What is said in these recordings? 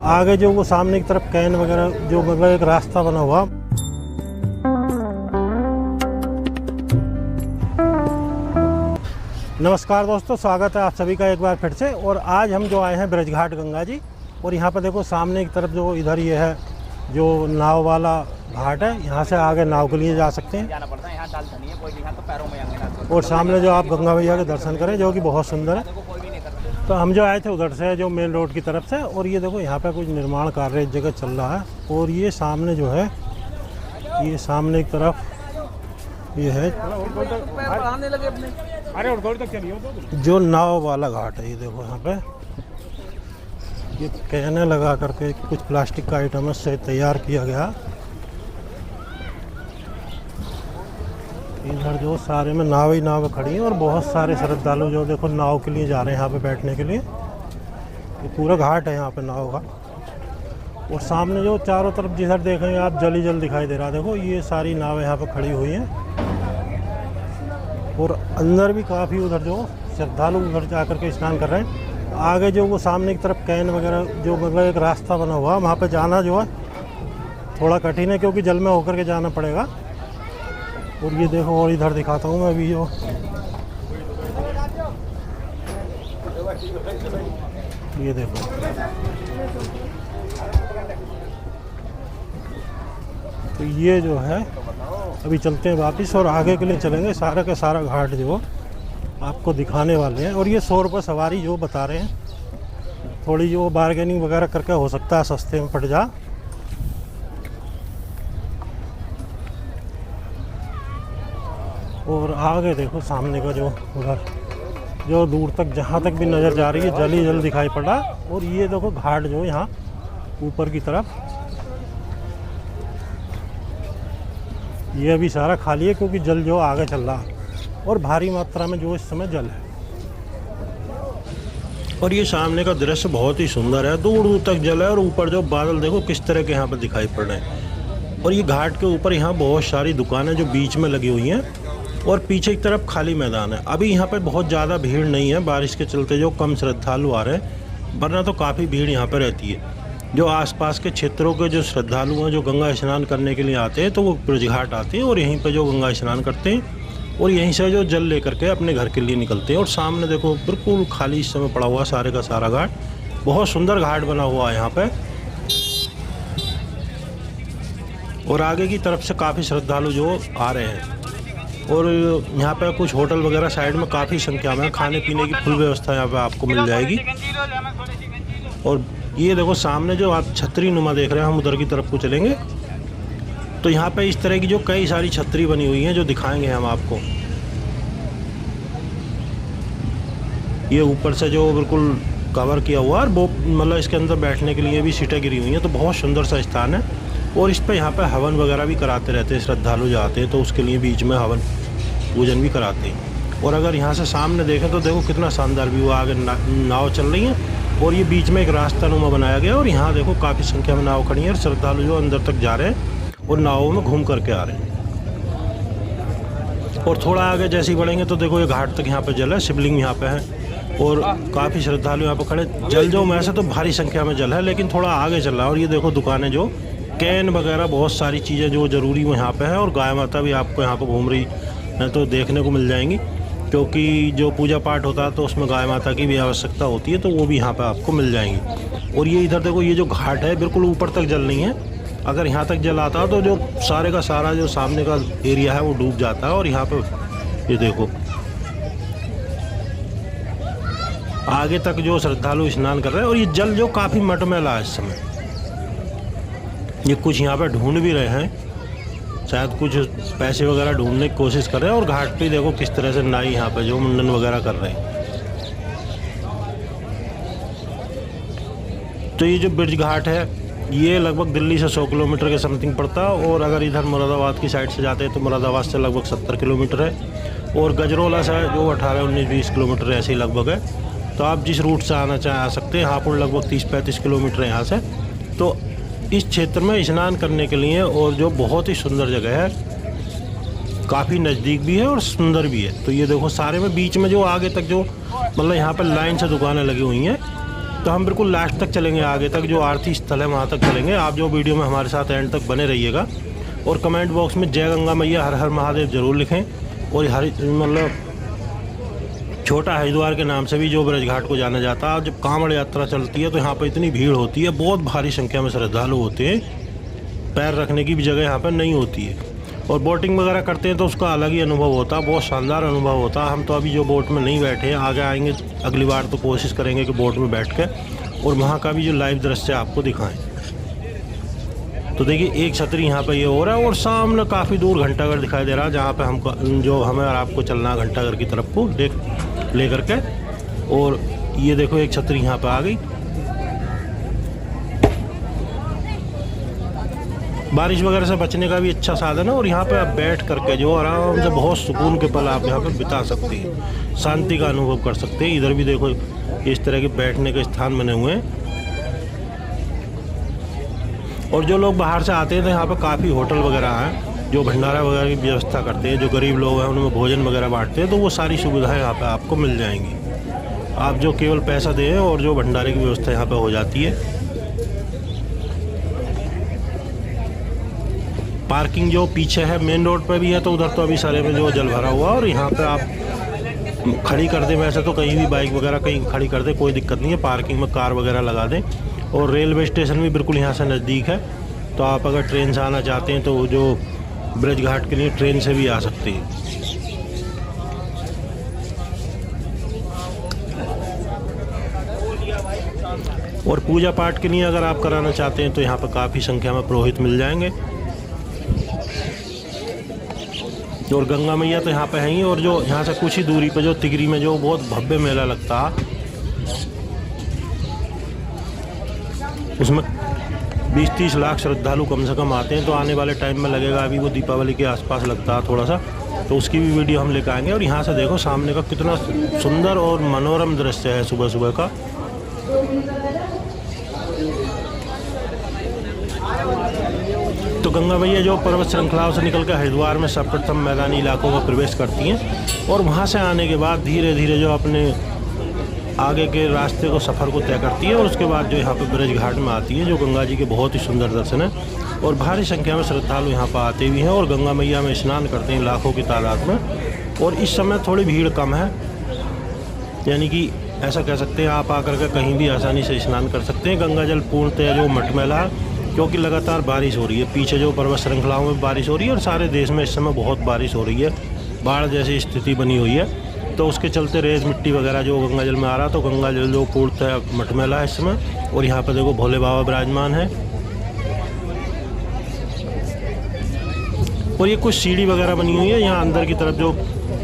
आगे जो वो सामने की तरफ कैन वगैरह जो मतलब एक रास्ता बना हुआ। नमस्कार दोस्तों, स्वागत है आप सभी का एक बार फिर से। और आज हम जो आए हैं ब्रजघाट गंगा जी, और यहाँ पर देखो सामने की तरफ जो इधर ये है जो नाव वाला घाट है, यहाँ से आगे नाव के लिए जा सकते हैं। और सामने जो आप गंगा मैया के दर्शन करें जो कि बहुत सुंदर है। तो हम जो आए थे उधर से जो मेन रोड की तरफ से, और ये देखो यहाँ पे कुछ निर्माण कार्य इस जगह चल रहा है। और ये सामने जो है, ये सामने की तरफ ये है जो नाव वाला घाट है। ये देखो यहाँ पे ये कहने लगा करके कुछ प्लास्टिक का आइटम से तैयार किया गया। इधर जो सारे में नाव ही नाव खड़ी हैं और बहुत सारे श्रद्धालु जो देखो नाव के लिए जा रहे हैं यहाँ पे बैठने के लिए। ये पूरा घाट है यहाँ पे नाव का। और सामने जो चारों तरफ जिधर देखेंगे आप जल ही जल दिखाई दे रहा है। देखो ये सारी नाव यहाँ पे खड़ी हुई हैं। और अंदर भी काफ़ी उधर जो श्रद्धालु उधर जा कर के स्नान कर रहे हैं। आगे जो वो सामने की तरफ कैन वगैरह जो मतलब एक रास्ता बना हुआ, वहाँ पे जाना जो है थोड़ा कठिन है क्योंकि जल में होकर के जाना पड़ेगा। और ये देखो, और इधर दिखाता हूँ मैं अभी जो ये देखो, तो ये जो है अभी चलते हैं वापस और आगे के लिए चलेंगे। सारा का सारा घाट जो आपको दिखाने वाले हैं। और ये 100 रुपये सवारी जो बता रहे हैं, थोड़ी जो बार्गेनिंग वगैरह करके हो सकता है सस्ते में पड़ जा। और आगे देखो सामने का जो उधर जो दूर तक जहाँ तक भी नज़र जा रही है जल ही जल दिखाई पड़ा। और ये देखो घाट जो यहाँ ऊपर की तरफ ये अभी सारा खाली है क्योंकि जल जो आगे चल रहा है और भारी मात्रा में जो इस समय जल है। और ये सामने का दृश्य बहुत ही सुंदर है, दूर दूर तक जल है। और ऊपर जो बादल देखो किस तरह के यहाँ पर दिखाई पड़ रहे हैं। और ये घाट के ऊपर यहाँ बहुत सारी दुकानें जो बीच में लगी हुई हैं और पीछे की तरफ खाली मैदान है। अभी यहाँ पे बहुत ज़्यादा भीड़ नहीं है, बारिश के चलते जो कम श्रद्धालु आ रहे हैं, वरना तो काफ़ी भीड़ यहाँ पे रहती है। जो आसपास के क्षेत्रों के जो श्रद्धालु हैं जो गंगा स्नान करने के लिए आते हैं तो वो ब्रजघाट आते हैं और यहीं पे जो गंगा स्नान करते हैं और यहीं से जो जल लेकर के अपने घर के लिए निकलते हैं। और सामने देखो बिल्कुल खाली इस समय पड़ा हुआ सारे का सारा घाट। बहुत सुंदर घाट बना हुआ है यहाँ पे। और आगे की तरफ से काफ़ी श्रद्धालु जो आ रहे हैं। और यहाँ पे कुछ होटल वगैरह साइड में काफ़ी संख्या में, खाने पीने की फुल व्यवस्था यहाँ पे आपको मिल जाएगी। और ये देखो सामने जो आप छतरी नुमा देख रहे हैं, हम उधर की तरफ को चलेंगे तो यहाँ पे इस तरह की जो कई सारी छतरी बनी हुई हैं जो दिखाएंगे हम आपको। ये ऊपर से जो बिल्कुल कवर किया हुआ और वो मतलब इसके अंदर बैठने के लिए भी सीटें गिरी हुई हैं। तो बहुत सुंदर सा स्थान है। और इस पे यहाँ पे हवन वगैरह भी कराते रहते हैं, श्रद्धालु जाते हैं तो उसके लिए बीच में हवन पूजन भी कराते हैं। और अगर यहाँ से सामने देखें तो देखो कितना शानदार व्यू, आगे नाव चल रही है और ये बीच में एक रास्ता नुमा बनाया गया। और यहाँ देखो काफ़ी संख्या में नाव खड़ी है और श्रद्धालु जो अंदर तक जा रहे हैं और नावों में घूम करके आ रहे हैं। और थोड़ा आगे जैसे ही बढ़ेंगे तो देखो ये घाट तक यहाँ पे जल है, शिवलिंग यहाँ पे है और काफ़ी श्रद्धालु यहाँ पे खड़े। जल जो वैसे तो भारी संख्या में जल है लेकिन थोड़ा आगे चल रहा है। और ये देखो दुकानें जो कैन वगैरह बहुत सारी चीज़ें जो ज़रूरी वो यहाँ पे है। और गाय माता भी आपको यहाँ पे घूम रही है तो देखने को मिल जाएंगी, क्योंकि जो पूजा पाठ होता है तो उसमें गाय माता की भी आवश्यकता होती है, तो वो भी यहाँ पे आपको मिल जाएंगी। और ये इधर देखो ये जो घाट है बिल्कुल ऊपर तक जल नहीं है। अगर यहाँ तक जल आता तो जो सारे का सारा जो सामने का एरिया है वो डूब जाता है। और यहाँ पे ये देखो आगे तक जो श्रद्धालु स्नान कर रहे हैं। और ये जल जो काफ़ी मटमैला है इस समय। ये कुछ यहाँ पे ढूंढ भी रहे हैं, शायद कुछ पैसे वगैरह ढूंढने की कोशिश कर रहे हैं। और घाट पे देखो किस तरह से नाई यहाँ पे जो मुंडन वगैरह कर रहे हैं। तो ये जो ब्रिज घाट है ये लगभग दिल्ली से 100 किलोमीटर के समथिंग पड़ता है। और अगर इधर मुरादाबाद की साइड से जाते हैं तो मुरादाबाद से लगभग 70 किलोमीटर है। और गजरोला से जो 18, 19, 20 किलोमीटर ऐसे ही लगभग है। तो आप जिस रूट से आना चाहें आ सकते हैं। हापुड़ लगभग 30-35 किलोमीटर है यहाँ से। तो इस क्षेत्र में स्नान करने के लिए और जो बहुत ही सुंदर जगह है, काफ़ी नज़दीक भी है और सुंदर भी है। तो ये देखो सारे में बीच में जो आगे तक जो मतलब यहाँ पर लाइन से दुकानें लगी हुई हैं। तो हम बिल्कुल लास्ट तक चलेंगे, आगे तक जो आरती स्थल है वहाँ तक चलेंगे। आप जो वीडियो में हमारे साथ एंड तक बने रहिएगा और कमेंट बॉक्स में जय गंगा मैया हर हर महादेव ज़रूर लिखें। और मतलब छोटा हरिद्वार के नाम से भी जो ब्रज घाट को जाना जाता है। जब कांवड़ यात्रा चलती है तो यहाँ पर इतनी भीड़ होती है, बहुत भारी संख्या में श्रद्धालु होते हैं, पैर रखने की भी जगह यहाँ पर नहीं होती है। और बोटिंग वगैरह करते हैं तो उसका अलग ही अनुभव होता है, बहुत शानदार अनुभव होता है। हम तो अभी जो बोट में नहीं बैठे हैं, आगे आएंगे अगली बार तो कोशिश करेंगे कि बोट में बैठ के और वहाँ का भी जो लाइव दृश्य आपको दिखाएं। तो देखिए एक छतरी यहाँ पे ये हो रहा है और सामने काफ़ी दूर घंटाघर दिखाई दे रहा है, जहाँ पे हमको जो हमें और आपको चलना है घंटाघर की तरफ को ले करके। और ये देखो एक छतरी यहाँ पे आ गई। बारिश वगैरह से बचने का भी अच्छा साधन है और यहाँ पे आप बैठ करके जो आराम से बहुत सुकून के पल आप यहाँ पे बिता सकते हैं, शांति का अनुभव कर सकते हैं। इधर भी देखो इस तरह के बैठने के स्थान बने हुए हैं। और जो लोग बाहर से आते हैं तो यहाँ पे काफ़ी होटल वगैरह हैं जो भंडारा वगैरह की व्यवस्था करते हैं। जो गरीब लोग हैं उनमें भोजन वगैरह बांटते हैं, तो वो सारी सुविधाएँ यहाँ पर आपको मिल जाएंगी। आप जो केवल पैसा दें और जो भंडारे की व्यवस्था यहाँ पर हो जाती है। पार्किंग जो पीछे है मेन रोड पे भी है, तो उधर तो अभी सारे में जो जल भरा हुआ। और यहाँ पे आप खड़ी कर दें, वैसे तो कहीं भी बाइक वगैरह कहीं खड़ी कर दें कोई दिक्कत नहीं है, पार्किंग में कार वगैरह लगा दें। और रेलवे स्टेशन भी बिल्कुल यहाँ से नज़दीक है, तो आप अगर ट्रेन से आना चाहते हैं तो जो ब्रज घाट के लिए ट्रेन से भी आ सकते हैं। और पूजा पाठ के लिए अगर आप कराना चाहते हैं तो यहाँ पर काफ़ी संख्या में पुरोहित मिल जाएंगे। और गंगा मैया तो यहाँ पे हैं ही। और जो यहाँ से कुछ ही दूरी पे जो तिगरी में जो बहुत भव्य मेला लगता है, उसमें 20-30 लाख श्रद्धालु कम से कम आते हैं। तो आने वाले टाइम में लगेगा, अभी वो दीपावली के आसपास लगता है थोड़ा सा, तो उसकी भी वीडियो हम लेकर आएंगे। और यहाँ से देखो सामने का कितना सुंदर और मनोरम दृश्य है सुबह सुबह का। तो गंगा मैया जो पर्वत श्रृंखलाओं से निकलकर हरिद्वार में सर्वप्रथम मैदानी इलाकों में प्रवेश करती हैं और वहाँ से आने के बाद धीरे धीरे जो अपने आगे के रास्ते को सफ़र को तय करती है। और उसके बाद जो यहाँ पे ब्रज घाट में आती है, जो गंगा जी के बहुत ही सुंदर दर्शन है। और भारी संख्या में श्रद्धालु यहाँ पर आते भी हैं और गंगा मैया में स्नान करते हैं लाखों की तादाद में। और इस समय थोड़ी भीड़ कम है, यानी कि ऐसा कह सकते हैं आप आकर के कहीं भी आसानी से स्नान कर सकते हैं। गंगा जल पूर्णतः जो मटमैला है, क्योंकि लगातार बारिश हो रही है। पीछे जो पर्वत श्रृंखलाओं में बारिश हो रही है और सारे देश में इस समय बहुत बारिश हो रही है, बाढ़ जैसी स्थिति बनी हुई है। तो उसके चलते रेत मिट्टी वगैरह जो गंगा जल में आ रहा, तो गंगा जल जो पूर्णतः मटमैला है इस समय। और यहाँ पर देखो भोले बाबा विराजमान है। और ये कुछ सीढ़ी वगैरह बनी हुई है यहाँ अंदर की तरफ, जो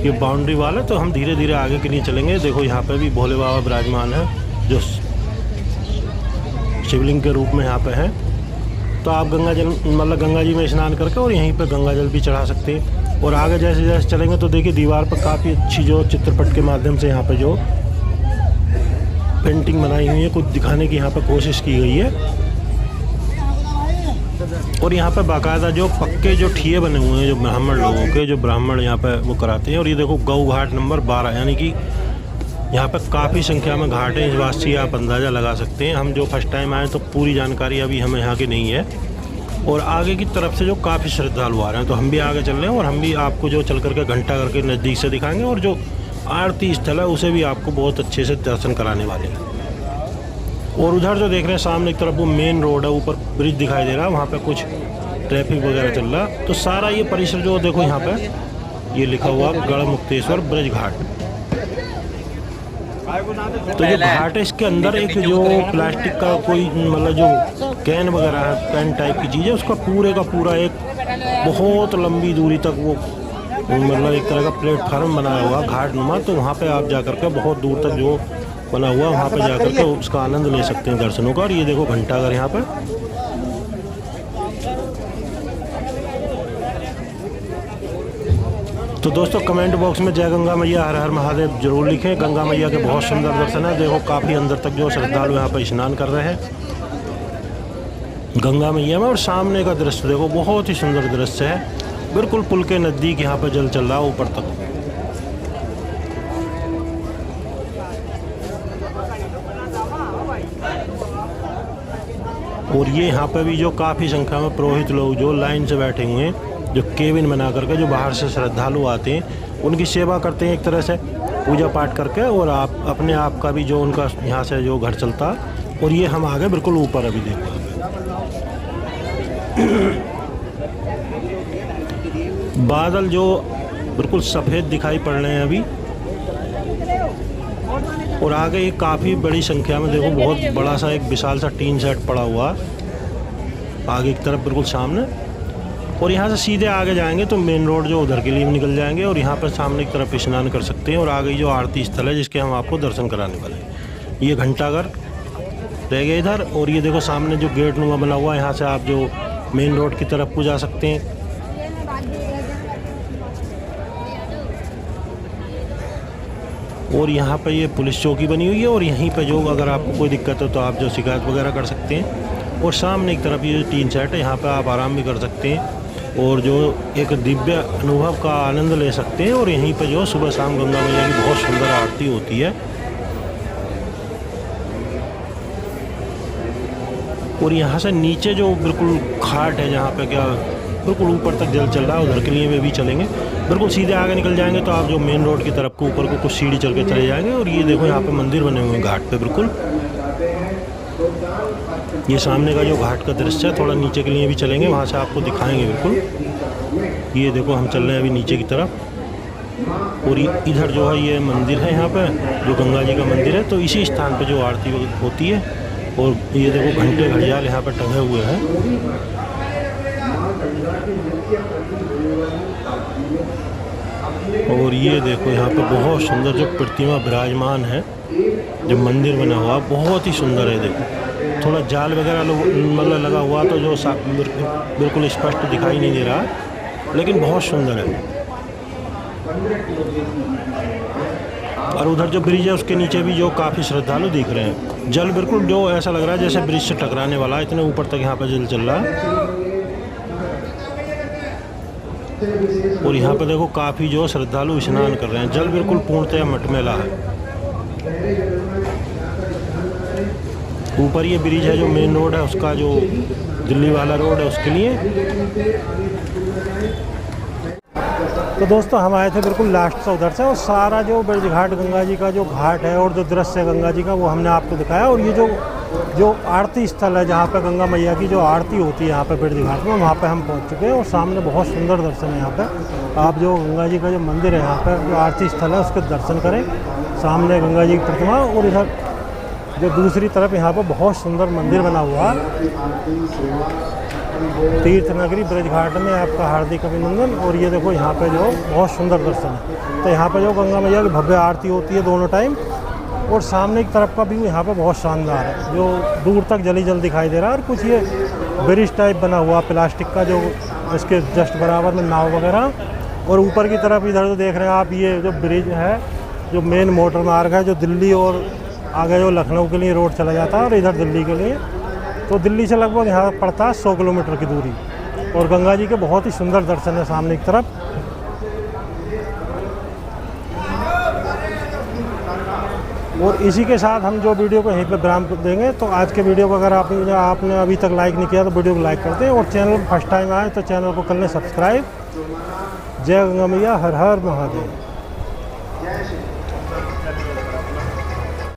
ये बाउंड्री वाल है। तो हम धीरे धीरे आगे के लिए चलेंगे। देखो यहाँ पे भी भोले बाबा विराजमान है, जो शिवलिंग के रूप में यहाँ पे है। तो आप गंगा जल मतलब गंगा जी में स्नान करके और यहीं पे गंगा जल भी चढ़ा सकते हैं। और आगे जैसे जैसे चलेंगे तो देखिए दीवार पर काफ़ी अच्छी जो चित्रपट के माध्यम से यहाँ पे जो पेंटिंग बनाई हुई है, कुछ दिखाने की यहाँ पे कोशिश की गई है। और यहाँ पे बाकायदा जो पक्के जो ठिये बने हुए हैं जो ब्राह्मण लोगों के, जो ब्राह्मण यहाँ पे वो कराते हैं। और ये देखो गौ घाट नंबर 12, यानी कि यहाँ पे काफ़ी संख्या में घाट हैं। इस बात से आप अंदाज़ा लगा सकते हैं। हम जो फर्स्ट टाइम आए तो पूरी जानकारी अभी हमें यहाँ की नहीं है। और आगे की तरफ से जो काफ़ी श्रद्धालु आ रहे हैं, तो हम भी आगे चल रहे हैं और हम भी आपको जो चल करके घंटाघर के नज़दीक से दिखाएंगे। और जो आरती स्थल है उसे भी आपको बहुत अच्छे से दर्शन कराने वाले हैं। और उधर जो देख रहे हैं सामने की तरफ वो मेन रोड है, ऊपर ब्रिज दिखाई दे रहा है, वहाँ पे कुछ ट्रैफिक वगैरह चल रहा है। तो सारा ये परिसर जो देखो यहाँ पे ये लिखा हुआ गढ़मुक्तेश्वर ब्रज घाट। तो जो घाट है इसके अंदर एक जो प्लास्टिक का कोई मतलब जो कैन वगैरह है, कैन टाइप की चीज़ है, उसका पूरे का पूरा एक बहुत लंबी दूरी तक वो मतलब एक तरह का प्लेटफार्म बनाया हुआ घाट नुमा। तो वहाँ पे आप जा करके बहुत दूर तक जो बना हुआ वहाँ पे जा करके उसका आनंद ले सकते हैं दर्शनों का। और ये देखो घंटाघर यहाँ पर। तो दोस्तों कमेंट बॉक्स में जय गंगा मैया हर हर महादेव जरूर लिखें। गंगा मैया के बहुत सुंदर दर्शन है। देखो काफ़ी अंदर तक जो श्रद्धालु यहाँ पर स्नान कर रहे हैं गंगा मैया में। और सामने का दृश्य देखो बहुत ही सुंदर दृश्य है, बिल्कुल पुल के नज़दीक यहाँ पर जल चल रहा है ऊपर तक। और ये यहाँ पे भी जो काफ़ी संख्या में पुरोहित लोग जो लाइन से बैठे हुए हैं, जो केबिन बना करके जो बाहर से श्रद्धालु आते हैं उनकी सेवा करते हैं एक तरह से पूजा पाठ करके, और आप अपने आप का भी जो उनका यहाँ से जो घर चलता। और ये हम आ गए बिल्कुल ऊपर, अभी देखो बादल जो बिल्कुल सफ़ेद दिखाई पड़ रहे हैं अभी। और आगे ये काफ़ी बड़ी संख्या में देखो बहुत बड़ा सा एक विशाल सा टीन सेट पड़ा हुआ आगे की तरफ बिल्कुल सामने। और यहाँ से सीधे आगे जाएंगे तो मेन रोड जो उधर के लिए निकल जाएंगे, और यहाँ पर सामने की तरफ स्नान कर सकते हैं। और आगे जो आरती स्थल है जिसके हम आपको दर्शन कराने वाले हैं, ये घंटाघर रह गए इधर। और ये देखो सामने जो गेट नुमा बना हुआ है, यहाँ से आप जो मेन रोड की तरफ को जा सकते हैं। और यहाँ पे ये पुलिस चौकी बनी हुई है, और यहीं पे जो अगर आपको कोई दिक्कत हो तो आप जो शिकायत वगैरह कर सकते हैं। और सामने की तरफ ये जो टीन सेट है, यहाँ पे आप आराम भी कर सकते हैं और जो एक दिव्य अनुभव का आनंद ले सकते हैं। और यहीं पे जो सुबह शाम गंगा मैया की बहुत सुंदर आरती होती है। और यहाँ से नीचे जो बिल्कुल घाट है जहाँ पे क्या बिल्कुल ऊपर तक जल चल रहा है, उधर के लिए वे भी चलेंगे। बिल्कुल सीधे आगे निकल जाएंगे तो आप जो मेन रोड की तरफ को ऊपर को कुछ सीढ़ी चल के चले जाएंगे। और ये देखो यहाँ पे मंदिर बने हुए हैं घाट पे बिल्कुल। ये सामने का जो घाट का दृश्य है, थोड़ा नीचे के लिए भी चलेंगे, वहाँ से आपको दिखाएंगे बिल्कुल। ये देखो हम चल रहे हैं अभी नीचे की तरफ। और इधर जो है ये मंदिर है, यहाँ पे जो गंगा जी का मंदिर है, तो इसी स्थान पे जो आरती होती है। और ये देखो घंटे घड़ियाल यहाँ पे टंगे हुए हैं। और ये देखो यहाँ पे बहुत सुंदर जो प्रतिमा विराजमान है, जो मंदिर बना हुआ बहुत ही सुंदर है। देखो थोड़ा जाल वगैरह मतलब लगा हुआ तो जो बिल्कुल स्पष्ट दिखाई नहीं दे रहा, लेकिन बहुत सुंदर है। और उधर जो ब्रिज है उसके नीचे भी जो काफ़ी श्रद्धालु दिख रहे हैं। जल बिल्कुल जो ऐसा लग रहा है जैसे ब्रिज से टकराने वाला है, इतने ऊपर तक यहाँ पर जल चल रहा है। और यहाँ पर देखो काफ़ी जो श्रद्धालु स्नान कर रहे हैं। जल बिल्कुल पूर्णतः मटमैला है। ऊपर ये ब्रिज है जो मेन रोड है उसका, जो दिल्ली वाला रोड है उसके लिए। तो दोस्तों हम आए थे बिल्कुल लास्ट से उधर से, और सारा जो ब्रिज घाट गंगा जी का जो घाट है और जो दृश्य है गंगा जी का वो हमने आपको दिखाया। और ये जो आरती स्थल है जहाँ पे गंगा मैया की जो आरती होती है यहाँ पे ब्रिज घाट में, वहाँ पे हम पहुँच चुके हैं। और सामने बहुत सुंदर दर्शन है यहाँ पे। आप जो गंगा जी का जो मंदिर है यहाँ पे जो आरती स्थल है उसके दर्शन करें। सामने गंगा जी की प्रतिमा, और इधर जो दूसरी तरफ यहाँ पर बहुत सुंदर मंदिर बना हुआ है। तीर्थनगरी ब्रिज घाट में आपका हार्दिक अभिनंदन। और ये देखो यहाँ पे जो बहुत सुंदर दर्शन है। तो यहाँ पे जो गंगा मैया की भव्य आरती होती है दोनों टाइम, और सामने की तरफ का व्यू यहाँ पे बहुत शानदार है, जो दूर तक जल ही जल दिखाई दे रहा है। और कुछ ये ब्रिज टाइप बना हुआ प्लास्टिक का, जो इसके जस्ट बराबर में नाव वगैरह। और ऊपर की तरफ इधर जो देख रहे हैं आप, ये जो ब्रिज है जो मेन मोटर मार्ग है जो दिल्ली और आगे जो लखनऊ के लिए रोड चला जाता है, और इधर दिल्ली के लिए। तो दिल्ली से लगभग यहाँ पड़ता है 100 किलोमीटर की दूरी। और गंगा जी के बहुत ही सुंदर दर्शन है सामने की तरफ। और इसी के साथ हम जो वीडियो को यहीं पे विराम देंगे। तो आज के वीडियो को अगर आपने अभी तक लाइक नहीं किया तो वीडियो को लाइक कर दें, और चैनल पर फर्स्ट टाइम आए तो चैनल को कर लें सब्सक्राइब। जय गंगा मैया, हर हर महादेव।